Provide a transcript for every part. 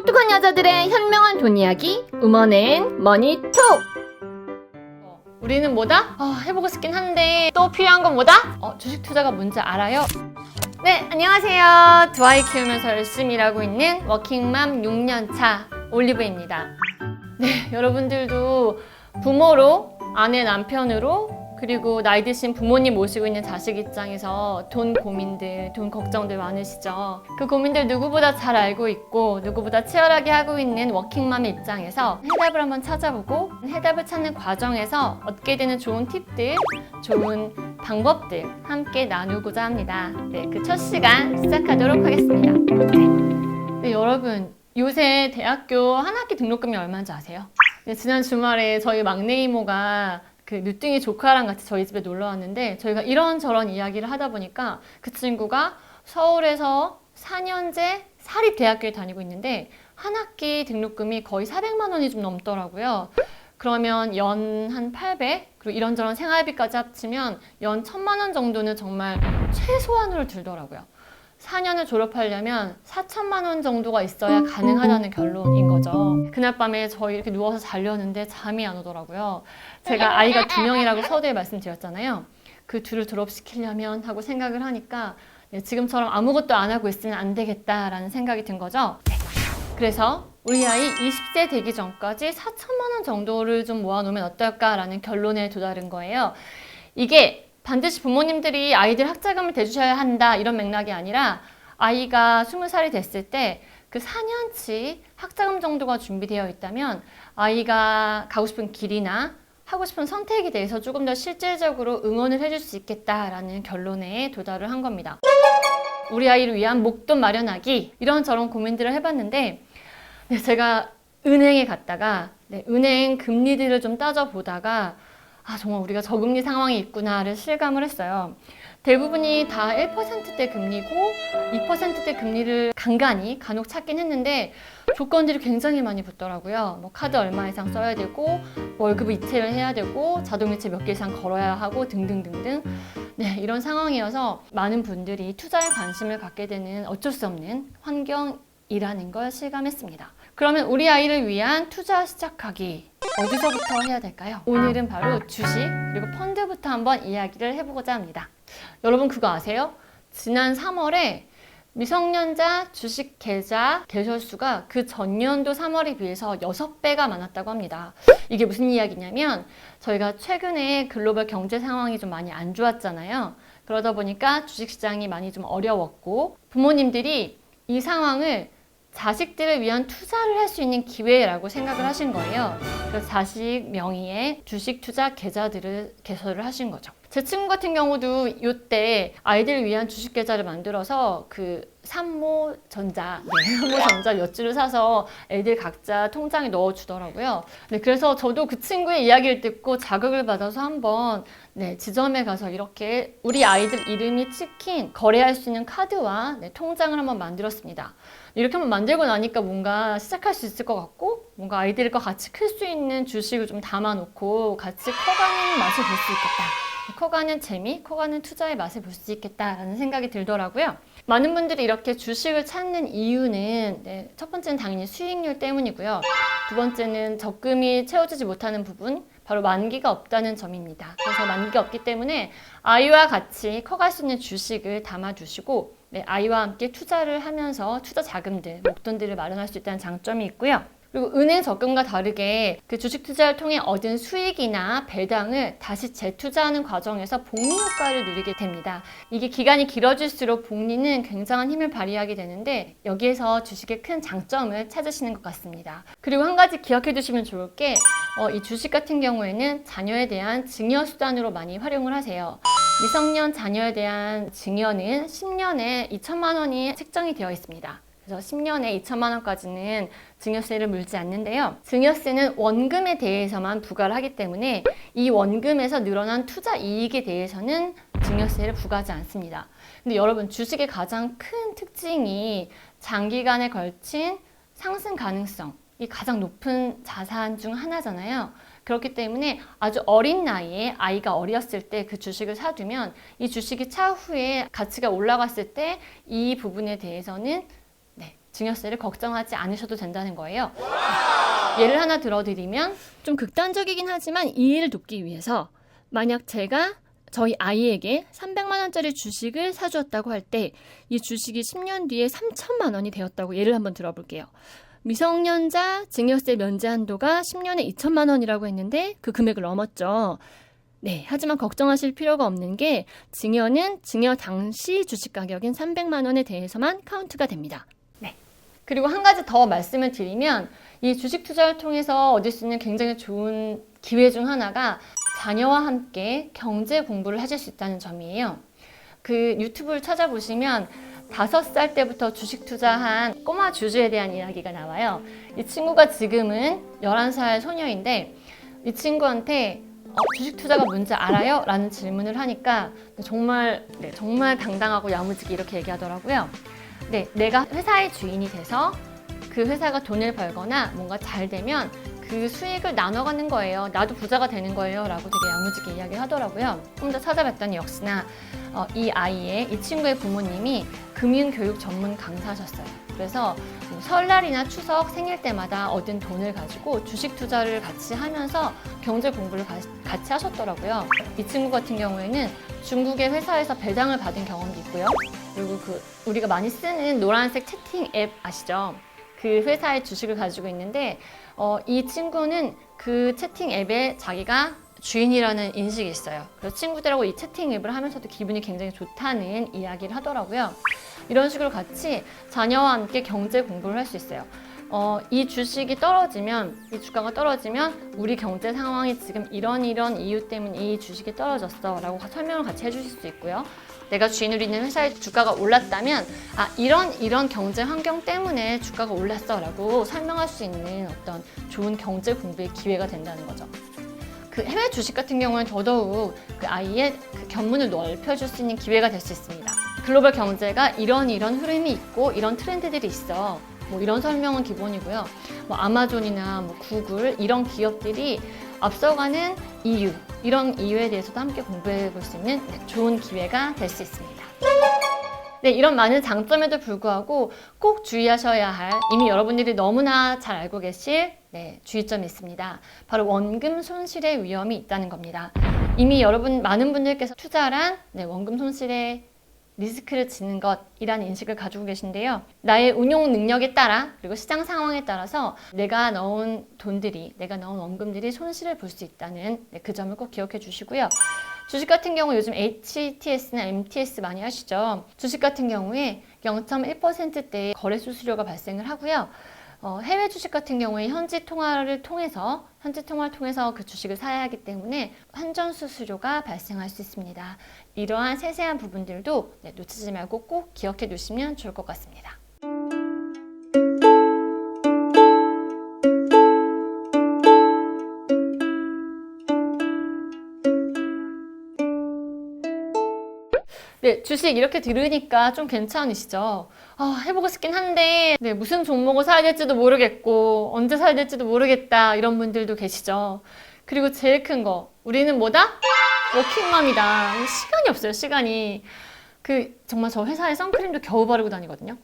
똑똑한 여자들의 현명한 돈 이야기 우먼앤 머니톡. 우리는 뭐다? 해보고 싶긴 한데 또 필요한 건 뭐다? 주식 투자가 뭔지 알아요? 네, 안녕하세요. 두 아이 키우면서 열심히 일하고 있는 워킹맘 6년차 올리브입니다. 네, 여러분들도 부모로, 아내 남편으로, 그리고 나이 드신 부모님 모시고 있는 자식 입장에서 돈 고민들, 돈 걱정들 많으시죠? 그 고민들 누구보다 잘 알고 있고 누구보다 치열하게 하고 있는 워킹맘의 입장에서 해답을 한번 찾아보고 해답을 찾는 과정에서 얻게 되는 좋은 팁들, 좋은 방법들 함께 나누고자 합니다. 네, 그 첫 시간 시작하도록 하겠습니다. 네, 여러분, 요새 대학교 한 학기 등록금이 얼마인지 아세요? 네, 지난 주말에 저희 막내 이모가 그 늦둥이 조카랑 같이 저희 집에 놀러 왔는데 저희가 이런저런 이야기를 하다 보니까 그 친구가 서울에서 4년제 사립대학교에 다니고 있는데 한 학기 등록금이 거의 400만 원이 좀 넘더라고요. 그러면 연 한 800, 그리고 이런저런 생활비까지 합치면 연 1000만 원 정도는 정말 최소한으로 들더라고요. 4년을 졸업하려면 4천만 원 정도가 있어야 가능하다는 결론인 거죠. 그날 밤에 저희 이렇게 누워서 자려는데 잠이 안 오더라고요. 제가 아이가 2명이라고 서두에 말씀드렸잖아요. 그 둘을 졸업시키려면 하고 생각을 하니까 지금처럼 아무것도 안 하고 있으면 안 되겠다라는 생각이 든 거죠. 그래서 우리 아이 20세 되기 전까지 4천만 원 정도를 좀 모아놓으면 어떨까라는 결론에 도달한 거예요. 이게 반드시 부모님들이 아이들 학자금을 대주셔야 한다 이런 맥락이 아니라 아이가 20살이 됐을 때 그 4년치 학자금 정도가 준비되어 있다면 아이가 가고 싶은 길이나 하고 싶은 선택에 대해서 조금 더 실질적으로 응원을 해줄 수 있겠다라는 결론에 도달을 한 겁니다. 우리 아이를 위한 목돈 마련하기 이런저런 고민들을 해봤는데 제가 은행에 갔다가 은행 금리들을 좀 따져보다가 정말 우리가 저금리 상황이 있구나를 실감을 했어요. 대부분이 다 1%대 금리고 2%대 금리를 간혹 찾긴 했는데 조건들이 굉장히 많이 붙더라고요. 뭐 카드 얼마 이상 써야 되고 월급을 이체를 해야 되고 자동이체 몇 개 이상 걸어야 하고 등등등등. 네, 이런 상황이어서 많은 분들이 투자에 관심을 갖게 되는 어쩔 수 없는 환경이라는 걸 실감했습니다. 그러면 우리 아이를 위한 투자 시작하기 어디서부터 해야 될까요? 오늘은 바로 주식 그리고 펀드부터 한번 이야기를 해보고자 합니다. 여러분 그거 아세요? 지난 3월에 미성년자 주식 계좌 개설수가 그 전년도 3월에 비해서 6배가 많았다고 합니다. 이게 무슨 이야기냐면 저희가 최근에 글로벌 경제 상황이 좀 많이 안 좋았잖아요. 그러다 보니까 주식시장이 많이 좀 어려웠고 부모님들이 이 상황을 자식들을 위한 투자를 할 수 있는 기회라고 생각을 하신 거예요. 그래서 자식 명의의 주식 투자 계좌들을 개설을 하신 거죠. 제 친구 같은 경우도 이때 아이들을 위한 주식 계좌를 만들어서 그 삼모전자 몇 주를 사서 애들 각자 통장에 넣어주더라고요. 그래서 저도 그 친구의 이야기를 듣고 자극을 받아서 한번 지점에 가서 이렇게 우리 아이들 이름이 찍힌 거래할 수 있는 카드와 통장을 한번 만들었습니다. 이렇게 한번 만들고 나니까 뭔가 시작할 수 있을 것 같고 뭔가 아이들과 같이 클 수 있는 주식을 좀 담아놓고 같이 커가는 맛을 볼 수 있겠다. 커가는 재미, 커가는 투자의 맛을 볼 수 있겠다라는 생각이 들더라고요. 많은 분들이 이렇게 주식을 찾는 이유는 첫 번째는 당연히 수익률 때문이고요. 두 번째는 적금이 채워지지 못하는 부분, 바로 만기가 없다는 점입니다. 그래서 만기가 없기 때문에 아이와 같이 커갈 수 있는 주식을 담아두시고 아이와 함께 투자를 하면서 투자 자금들, 목돈들을 마련할 수 있다는 장점이 있고요. 그리고 은행 적금과 다르게 그 주식 투자를 통해 얻은 수익이나 배당을 다시 재투자하는 과정에서 복리 효과를 누리게 됩니다. 이게 기간이 길어질수록 복리는 굉장한 힘을 발휘하게 되는데 여기에서 주식의 큰 장점을 찾으시는 것 같습니다. 그리고 한 가지 기억해 두시면 좋을 게 이 주식 같은 경우에는 자녀에 대한 증여 수단으로 많이 활용을 하세요. 미성년 자녀에 대한 증여는 10년에 2천만 원이 책정이 되어 있습니다. 그래서 10년에 2천만 원까지는 증여세를 물지 않는데요. 증여세는 원금에 대해서만 부과를 하기 때문에 이 원금에서 늘어난 투자 이익에 대해서는 증여세를 부과하지 않습니다. 근데 여러분 주식의 가장 큰 특징이 장기간에 걸친 상승 가능성, 이 가장 높은 자산 중 하나잖아요. 그렇기 때문에 아주 어린 나이에 아이가 어렸을 때 그 주식을 사두면 이 주식이 차후에 가치가 올라갔을 때 이 부분에 대해서는 증여세를 걱정하지 않으셔도 된다는 거예요. 예를 하나 들어드리면 좀 극단적이긴 하지만 이해를 돕기 위해서 만약 제가 저희 아이에게 300만 원짜리 주식을 사주었다고 할 때 이 주식이 10년 뒤에 3천만 원이 되었다고 예를 한번 들어볼게요. 미성년자 증여세 면제 한도가 10년에 2천만 원이라고 했는데 그 금액을 넘었죠. 네, 하지만 걱정하실 필요가 없는 게 증여는 증여 당시 주식 가격인 300만 원에 대해서만 카운트가 됩니다. 네. 그리고 한 가지 더 말씀을 드리면 이 주식 투자를 통해서 얻을 수 있는 굉장히 좋은 기회 중 하나가 자녀와 함께 경제 공부를 하실 수 있다는 점이에요. 그 유튜브를 찾아보시면 5살 때부터 주식 투자한 꼬마 주주에 대한 이야기가 나와요. 이 친구가 지금은 11살 소녀인데 이 친구한테 주식 투자가 뭔지 알아요? 라는 질문을 하니까 정말 당당하고 야무지게 이렇게 얘기하더라고요. 네, 내가 회사의 주인이 돼서 그 회사가 돈을 벌거나 뭔가 잘 되면 그 수익을 나눠 갖는 거예요. 나도 부자가 되는 거예요. 라고 되게 야무지게 이야기를 하더라고요. 좀 더 찾아봤더니 역시나 이 친구의 부모님이 금융교육 전문 강사셨어요. 그래서 설날이나 추석 생일 때마다 얻은 돈을 가지고 주식 투자를 같이 하면서 경제 공부를 같이 하셨더라고요. 이 친구 같은 경우에는 중국의 회사에서 배당을 받은 경험도 있고요. 그리고 우리가 많이 쓰는 노란색 채팅 앱 아시죠? 그 회사의 주식을 가지고 있는데 이 친구는 그 채팅 앱에 자기가 주인이라는 인식이 있어요. 그래서 친구들하고 이 채팅 앱을 하면서도 기분이 굉장히 좋다는 이야기를 하더라고요. 이런 식으로 같이 자녀와 함께 경제 공부를 할 수 있어요. 이 주식이 떨어지면, 이 주가가 떨어지면 우리 경제 상황이 지금 이런 이유 때문에 이 주식이 떨어졌어 라고 설명을 같이 해주실 수 있고요. 내가 주인으로 있는 회사의 주가가 올랐다면 이런 경제 환경 때문에 주가가 올랐어 라고 설명할 수 있는 어떤 좋은 경제 공부의 기회가 된다는 거죠. 그 해외 주식 같은 경우는 더더욱 그 아이의 그 견문을 넓혀줄 수 있는 기회가 될 수 있습니다. 글로벌 경제가 이런 흐름이 있고 이런 트렌드들이 있어. 뭐 이런 설명은 기본이고요. 뭐 아마존이나 뭐 구글 이런 기업들이 앞서가는 이유, 이런 이유에 대해서도 함께 공부해 볼 수 있는 좋은 기회가 될 수 있습니다. 네, 이런 많은 장점에도 불구하고 꼭 주의하셔야 할 이미 여러분들이 너무나 잘 알고 계실 주의점이 있습니다. 바로 원금 손실의 위험이 있다는 겁니다. 이미 많은 분들께서 투자란 원금 손실의 리스크를 지는 것이라는 인식을 가지고 계신데요. 나의 운용 능력에 따라 그리고 시장 상황에 따라서 내가 넣은 원금들이 손실을 볼 수 있다는 그 점을 꼭 기억해 주시고요. 주식 같은 경우 요즘 HTS나 MTS 많이 하시죠. 주식 같은 경우에 0.1%대의 거래 수수료가 발생을 하고요. 해외 주식 같은 경우에 현지 통화를 통해서 그 주식을 사야 하기 때문에 환전 수수료가 발생할 수 있습니다. 이러한 세세한 부분들도 놓치지 말고 꼭 기억해 두시면 좋을 것 같습니다. 네, 주식 이렇게 들으니까 좀 괜찮으시죠? 해보고 싶긴 한데 무슨 종목을 사야 될지도 모르겠고 언제 사야 될지도 모르겠다 이런 분들도 계시죠? 그리고 제일 큰 거, 우리는 뭐다? 워킹맘이다. 시간이 없어요, 시간이. 정말 저 회사에 선크림도 겨우 바르고 다니거든요.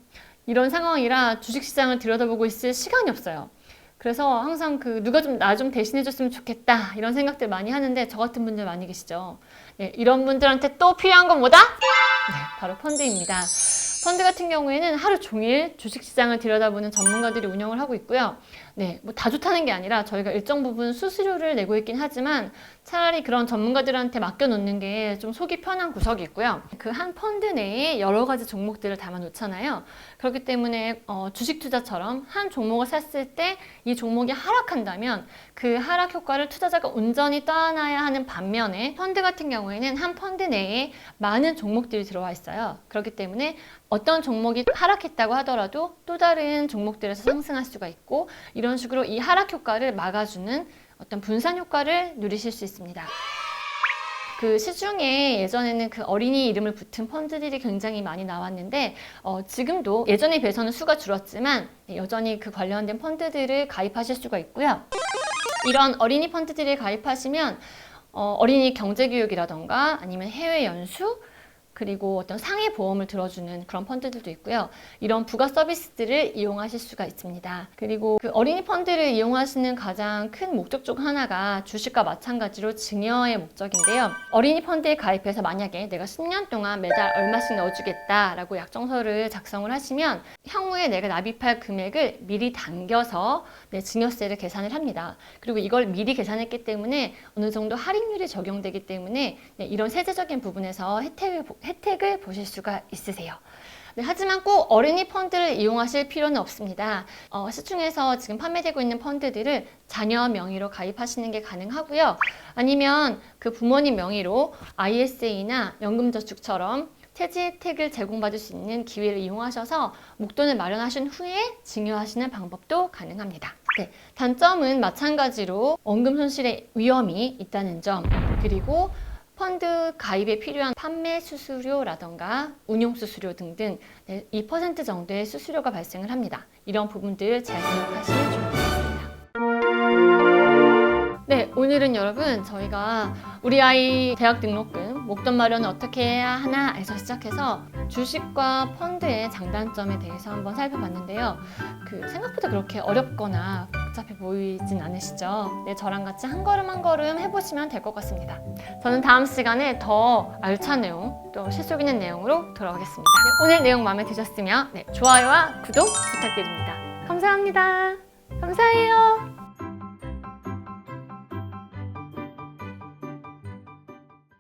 이런 상황이라 주식시장을 들여다보고 있을 시간이 없어요. 그래서 항상 누가 나 좀 대신해줬으면 좋겠다 이런 생각들 많이 하는데 저 같은 분들 많이 계시죠. 이런 분들한테 또 필요한 건 뭐다? 바로 펀드입니다. 펀드 같은 경우에는 하루 종일 주식시장을 들여다보는 전문가들이 운영을 하고 있고요. 뭐 다 좋다는 게 아니라 저희가 일정 부분 수수료를 내고 있긴 하지만 차라리 그런 전문가들한테 맡겨놓는 게 좀 속이 편한 구석이 있고요. 그 한 펀드 내에 여러 가지 종목들을 담아놓잖아요. 그렇기 때문에 주식 투자처럼 한 종목을 샀을 때 이 종목이 하락한다면 그 하락 효과를 투자자가 온전히 떠안아야 하는 반면에 펀드 같은 경우에는 한 펀드 내에 많은 종목들이 들어와 있어요. 그렇기 때문에 어떤 종목이 하락했다고 하더라도 또 다른 종목들에서 상승할 수가 있고 이런 식으로 이 하락 효과를 막아주는 어떤 분산 효과를 누리실 수 있습니다. 시중에 예전에는 어린이 이름을 붙은 펀드들이 굉장히 많이 나왔는데 지금도 예전에 비해서는 수가 줄었지만 여전히 관련된 펀드들을 가입하실 수가 있고요. 이런 어린이 펀드들을 가입하시면 어린이 경제교육이라던가 아니면 해외 연수 그리고 어떤 상해 보험을 들어주는 그런 펀드들도 있고요. 이런 부가 서비스들을 이용하실 수가 있습니다. 그리고 그 어린이 펀드를 이용하시는 가장 큰 목적 중 하나가 주식과 마찬가지로 증여의 목적인데요. 어린이 펀드에 가입해서 만약에 내가 10년 동안 매달 얼마씩 넣어주겠다라고 약정서를 작성을 하시면 향후에 내가 납입할 금액을 미리 당겨서 증여세를 계산을 합니다. 그리고 이걸 미리 계산했기 때문에 어느 정도 할인율이 적용되기 때문에 이런 세제적인 부분에서 혜택을 보실 수가 있으세요. 네, 하지만 꼭 어린이 펀드를 이용하실 필요는 없습니다. 시중에서 지금 판매되고 있는 펀드들을 자녀 명의로 가입하시는 게 가능하고요. 아니면 그 부모님 명의로 ISA나 연금저축처럼 퇴지 혜택을 제공받을 수 있는 기회를 이용하셔서 목돈을 마련하신 후에 증여하시는 방법도 가능합니다. 네, 단점은 마찬가지로 원금 손실의 위험이 있다는 점, 그리고 펀드 가입에 필요한 판매 수수료라던가 운용 수수료 등등 2% 정도의 수수료가 발생을 합니다. 이런 부분들 잘 생각하시면 좋겠습니다. 네, 오늘은 여러분 저희가 우리 아이 대학 등록금 목돈 마련을 어떻게 해야 하나에서 시작해서 주식과 펀드의 장단점에 대해서 한번 살펴봤는데요. 생각보다 그렇게 어렵거나 복잡해 보이진 않으시죠? 네, 저랑 같이 한 걸음 한 걸음 해보시면 될 것 같습니다. 저는 다음 시간에 더 알찬 내용, 또 실속 있는 내용으로 돌아오겠습니다. 네, 오늘 내용 마음에 드셨으면 좋아요와 구독 부탁드립니다. 감사합니다. 감사해요.